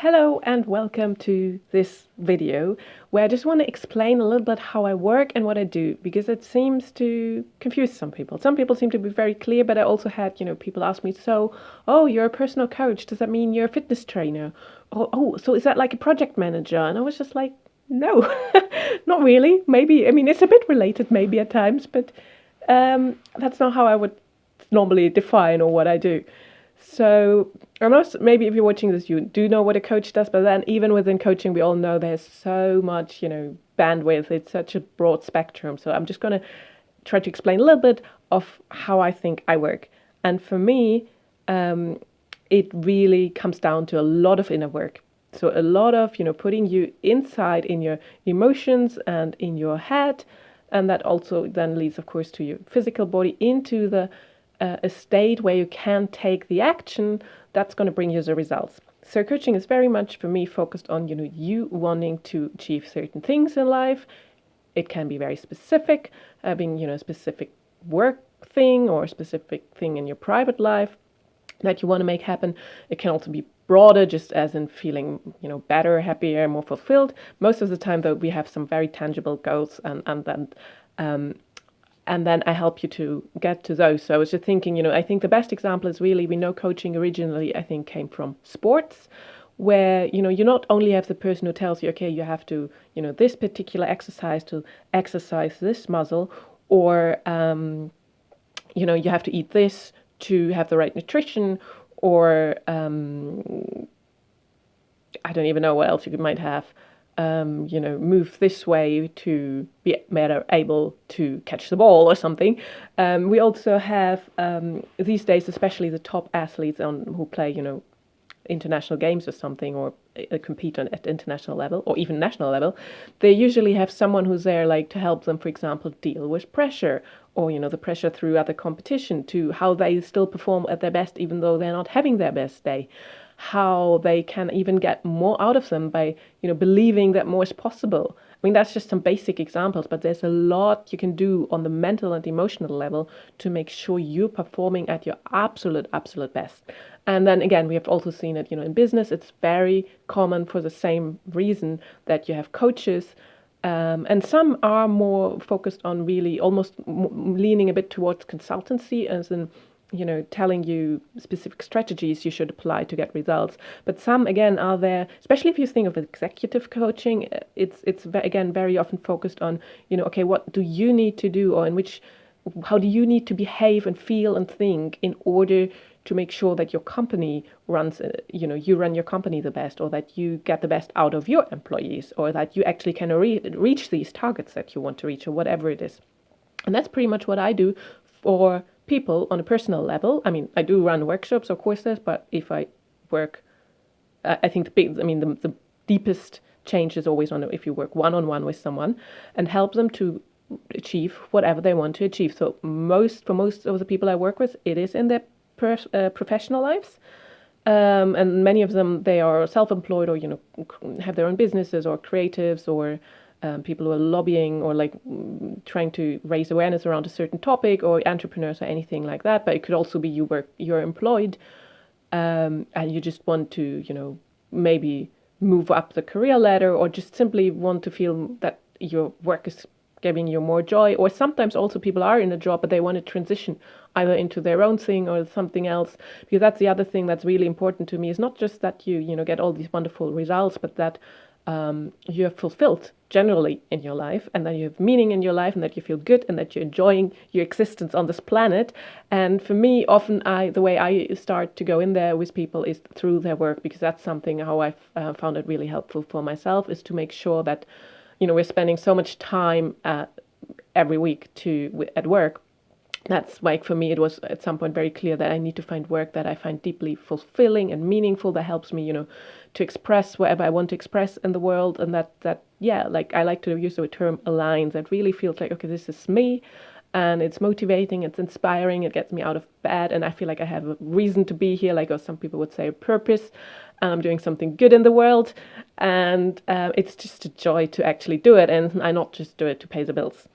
Hello and welcome to this video where I just want to explain a little bit how I work and what I do because it seems to confuse some people. Some people seem to be very clear, but I also had, people ask me, you're a personal coach. Does that mean you're a fitness trainer? So is that like a project manager? And I was just like, no, not really. Maybe, it's a bit related maybe at times, but that's not how I would normally define or what I do. So, I know maybe if you're watching this, you do know what a coach does, but then even within coaching, we all know there's so much, bandwidth. It's such a broad spectrum. So I'm just going to try to explain a little bit of how I think I work. And for me, it really comes down to a lot of inner work. So a lot of, putting you inside in your emotions and in your head. And that also then leads, of course, to your physical body into a state where you can take the action that's going to bring you the results. So coaching is very much for me focused on you wanting to achieve certain things in life. It can be very specific, having a specific work thing or a specific thing in your private life that you want to make happen. It can also be broader, just as in feeling better, happier, more fulfilled. Most of the time, though, we have some very tangible goals, and then I help you to get to those. So I was just thinking, I think the best example is really, we know coaching originally, I think, came from sports, where, you not only have the person who tells you, okay, you have to, this particular exercise to exercise this muscle, or, you have to eat this to have the right nutrition, or I don't even know what else you might have. Move this way to be better able to catch the ball or something. We also have these days, especially the top athletes who play, international games or something, or compete at international level or even national level. They usually have someone who's there, like, to help them, for example, deal with pressure, or the pressure through other competition, to how they still perform at their best even though they're not having their best day. How they can even get more out of them by, believing that more is possible. I mean, that's just some basic examples, but there's a lot you can do on the mental and emotional level to make sure you're performing at your absolute best. And then again, we have also seen it, in business. It's very common for the same reason that you have coaches. And some are more focused on really almost leaning a bit towards consultancy, as in, telling you specific strategies you should apply to get results. But some, again, are there, especially if you think of executive coaching, it's again, very often focused on, okay, what do you need to do, or how do you need to behave and feel and think in order to make sure that your company runs, you run your company the best, or that you get the best out of your employees, or that you actually can reach these targets that you want to reach, or whatever it is. And that's pretty much what I do for people on a personal level. I mean, I do run workshops or courses, but if I work, I think the deepest change is always if you work one-on-one with someone and help them to achieve whatever they want to achieve. So for most of the people I work with, it is in their professional lives. And many of them, they are self-employed, or, have their own businesses, or creatives, or people who are lobbying, or trying to raise awareness around a certain topic, or entrepreneurs, or anything like that. But it could also be you're employed, and you just want to, maybe move up the career ladder, or just simply want to feel that your work is giving you more joy. Or sometimes also people are in a job, but they want to transition either into their own thing or something else. Because that's the other thing that's really important to me, is not just that you get all these wonderful results, but that you're fulfilled generally in your life, and that you have meaning in your life, and that you feel good, and that you're enjoying your existence on this planet. And for me, often the way I start to go in there with people is through their work, because that's something how I've found it really helpful for myself, is to make sure that we're spending so much time every week at work. That's like, for me, it was at some point very clear that I need to find work that I find deeply fulfilling and meaningful, that helps me, to express whatever I want to express in the world. And I like to use the term aligns, that really feels like, okay, this is me, and it's motivating, it's inspiring, it gets me out of bed, and I feel like I have a reason to be here, or some people would say a purpose, and I'm doing something good in the world, and it's just a joy to actually do it, and I not just do it to pay the bills.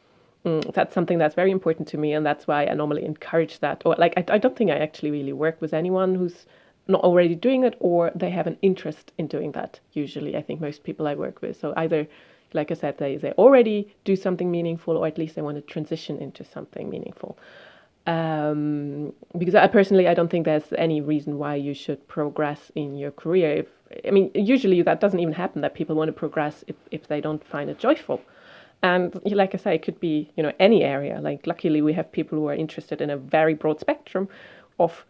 That's something that's very important to me, and that's why I normally encourage that. Or I don't think I actually really work with anyone who's not already doing it, or they have an interest in doing that. Usually, I think most people I work with. So either, like I said, they already do something meaningful, or at least they want to transition into something meaningful. Because I don't think there's any reason why you should progress in your career. Usually that doesn't even happen, that people want to progress if they don't find it joyful. And like I say, it could be, any area. Like, luckily we have people who are interested in a very broad spectrum of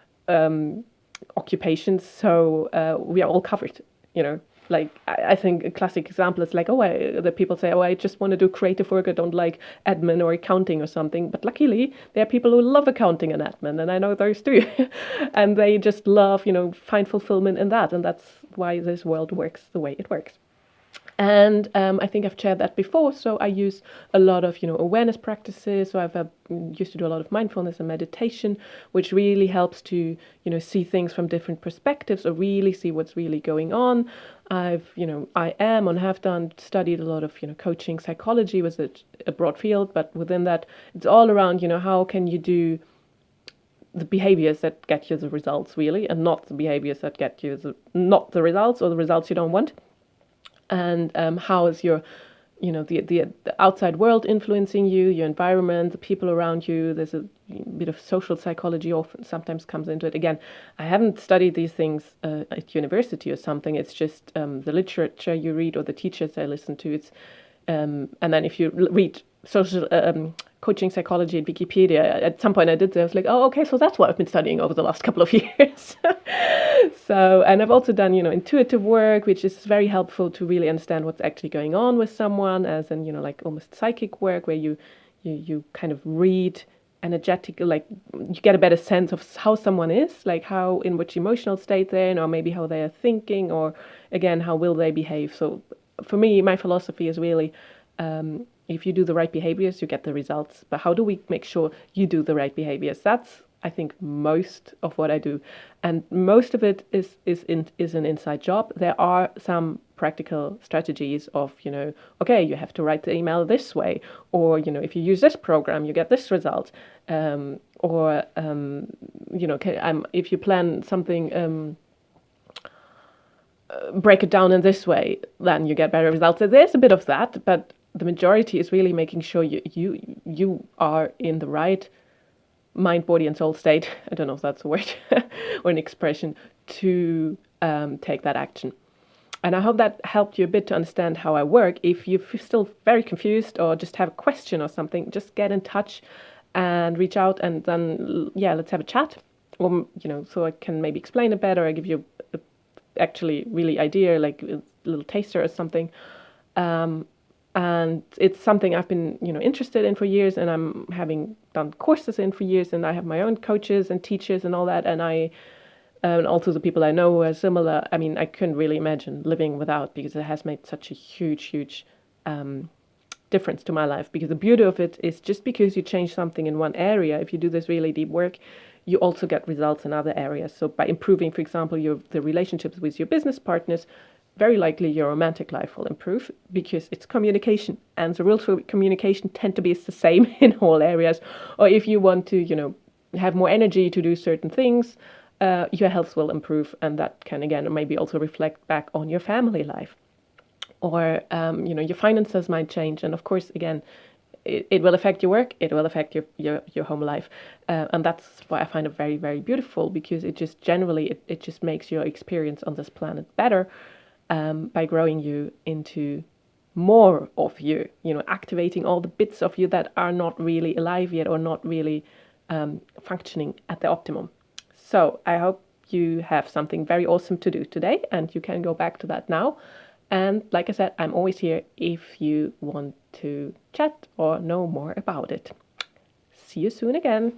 occupations. So we are all covered, Like, I think a classic example is like, the people say, I just want to do creative work. I don't like admin or accounting or something. But luckily, there are people who love accounting and admin, and I know those too. And they just love, find fulfillment in that. And that's why this world works the way it works. And I think I've shared that before. So I use a lot of, awareness practices. So I've used to do a lot of mindfulness and meditation, which really helps to, see things from different perspectives, or really see what's really going on. I am and have studied a lot of, coaching psychology, was a broad field, but within that, it's all around, how can you do the behaviors that get you the results, really, and not the behaviors that get you not the results, or the results you don't want. And how is your, the outside world influencing you, your environment, the people around you. There's a bit of social psychology often sometimes comes into it. Again, I haven't studied these things at university or something. It's just the literature you read, or the teachers I listen to. It's and then if you read social coaching psychology at Wikipedia, at some point I did. I was like, oh, okay, so that's what I've been studying over the last couple of years. So, and I've also done, intuitive work, which is very helpful to really understand what's actually going on with someone, as in, like almost psychic work, where you kind of read energetic, like you get a better sense of how someone is, like how, in which emotional state they're in, or maybe how they are thinking, or again, how will they behave. So for me, my philosophy is really, if you do the right behaviors, you get the results. But how do we make sure you do the right behaviors? That's, I think, most of what I do. And most of it is an inside job. There are some practical strategies of, okay, you have to write the email this way, or, if you use this program, you get this result. If you plan something, break it down in this way, then you get better results. So there's a bit of that, but the majority is really making sure you are in the right mind, body, and soul state. I don't know if that's a word or an expression, to take that action. And I hope that helped you a bit to understand how I work. If you're still very confused, or just have a question or something, just get in touch and reach out, and then let's have a chat. Or so I can maybe explain it better. I give you actually really idea, like a little taster or something. And it's something I've been, interested in for years, and I'm having done courses in for years, and I have my own coaches and teachers and all that, and also the people I know who are similar. I couldn't really imagine living without, because it has made such a huge difference to my life. Because the beauty of it is, just because you change something in one area, if you do this really deep work, you also get results in other areas. So by improving, for example, the relationships with your business partners, very likely your romantic life will improve, because it's communication, and the rules for communication tend to be the same in all areas. Or if you want to, have more energy to do certain things, your health will improve, and that can again maybe also reflect back on your family life. Or your finances might change, and of course, again, it will affect your work, it will affect your home life, and that's why I find it very, very beautiful, because it just generally it just makes your experience on this planet better. By growing you into more of you, activating all the bits of you that are not really alive yet, or not really functioning at the optimum. So I hope you have something very awesome to do today, and you can go back to that now. And like I said, I'm always here if you want to chat or know more about it. See you soon again.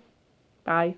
Bye.